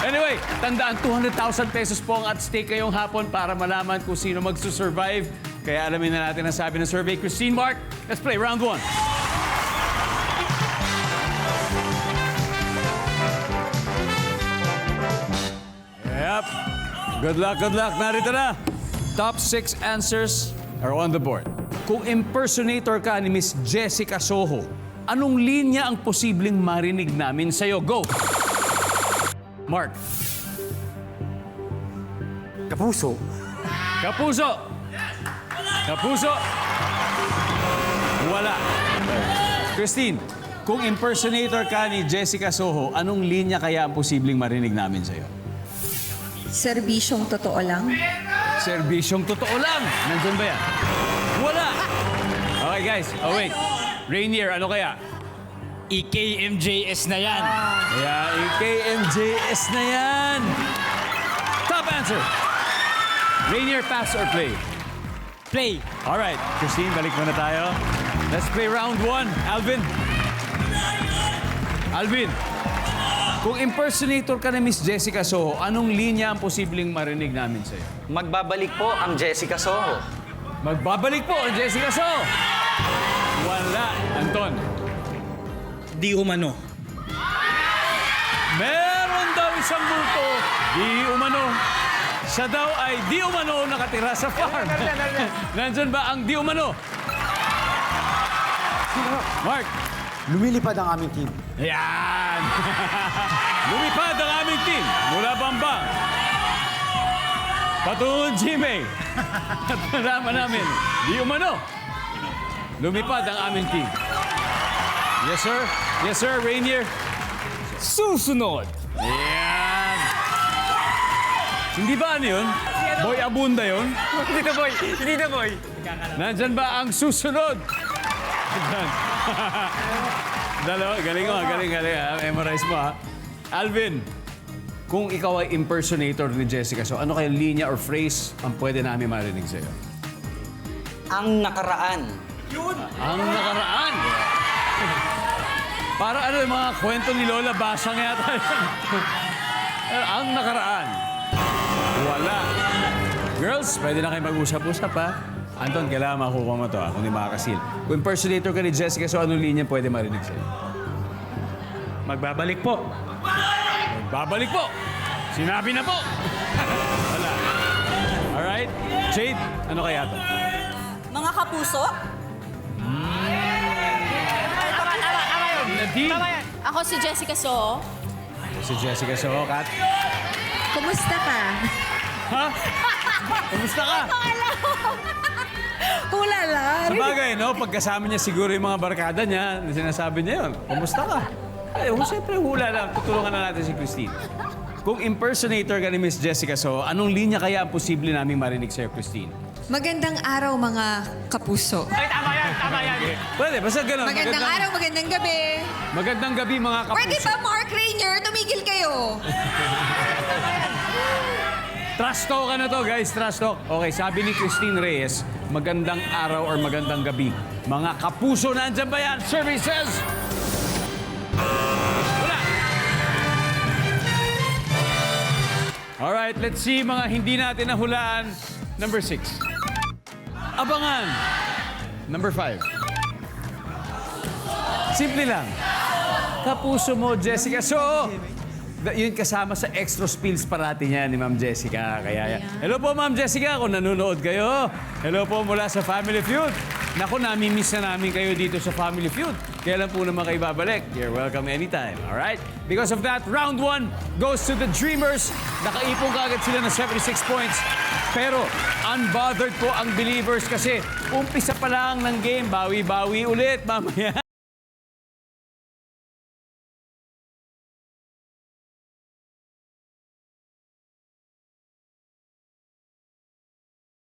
Anyway, tandaan, 200,000 pesos po ang at stake ngayong hapon para malaman kung sino magsusurvive. Kaya alamin na natin ang sabi ng survey. Christine, Mark, let's play round 1. Yep. Good luck, good luck. Narito na. Top 6 answers are on the board. Kung impersonator ka ni Miss Jessica Soho, anong linya ang posibleng marinig namin sa'yo? Go! Mark. Kapuso. Kapuso. Kapuso. Wala. Christine, kung impersonator ka ni Jessica Soho, anong linya kaya ang posibleng marinig namin sa'yo? Serbisyong totoo lang. Serbisyong totoo lang. Nandun ba yan? Wala. Okay, guys. Oh, wait. Rainier, ano kaya? EKMJS na yan. Kaya, KMJS na yan. Top answer. Rainier, pass or play? Play. Alright, Christine, balik muna tayo. Let's play round 1. Alvin. Alvin, kung impersonator ka ni Miss Jessica Soho, anong linya ang posibleng marinig namin sa'yo? Magbabalik po ang Jessica Soho. Magbabalik po ang Jessica Soho. Wala. Anton. Di umano. Meron daw isang multo. Di umano. Siya daw ay di umano nakatira sa farm. Nandyan ba ang di umano? Mark. Lumilipad ang aming team. Yan! Lumipad ang aming team mula Bambang. Patungong Gmail. At nalaman namin, di umano. Lumipad ang aming team. Yes, sir. Yes, sir. Rainier. Susunod. Yan! Hindi ba ano yun? Boy Abunda yun? Hindi na boy. Hindi na boy. Nandyan ba ang susunod? Nandyan. Dalawa, galing mo, galing. Memorize mo, ha? Alvin, kung ikaw ay impersonator ni Jessica, so ano kayong linya or phrase ang pwede namin marinig sa'yo? Ang nakaraan. Ang nakaraan! Para ano yung mga kwento ni Lola Basang yata. Ang nakaraan. Wala. Girls, pwede na kayo mag-usap-usap, ha? Anton, kailangan makukuha mo to, ha? Kung di makakasil. Kung impersonator ka ni Jessica, so anong linya pwede marinig sa'yo? Magbabalik po. Babalik po! Sinabi na po! Wala. Alright? Jade, ano kaya to? Mga kapuso? Nadine? Ako si Jessica Soho. Si Jessica Soho, Kat. Kumusta ka? Ha? Kumusta ka? Hula lang. Sabagay, no? Pagkasama niya siguro yung mga barkada niya, sinasabi niya yun, kumusta ka? Eh, siyempre hula lang. Tutulungan na natin si Christine. Kung impersonator ka ni Miss Jessica Soho, anong linya kaya ang posible naming marinig sa'yo, Christine? Magandang araw, mga kapuso. Ay, tama yan. Tama yan. Pwede, basta ganun. Magandang araw, magandang gabi. Magandang gabi, mga kapuso. Pwede ba, Mark Rainier? Tumigil kayo. Trash talk ka na to, guys. Trash talk. Okay, sabi ni Christine Reyes, magandang araw or magandang gabi. Mga kapuso, nandyan ba yan? Survey says... Wala. Alright, let's see mga hindi natin nahulaan. Number 6. Abangan. Number 5. Simple lang. Kapuso mo, Jessica. So, yun kasama sa extra spills parati niya ni Ma'am Jessica. Kaya, hello po, Ma'am Jessica, kung nanonood kayo. Hello po mula sa Family Feud. Naku, nami-miss na namin kayo dito sa Family Feud. Kailan po naman kayo babalik? You're welcome anytime, alright? Because of that, round 1 goes to the Dreamers. Nakaipong kaagad sila ng 76 points. Pero unbothered po ang Believers kasi umpisa pa lang ng game. Bawi-bawi ulit mamaya.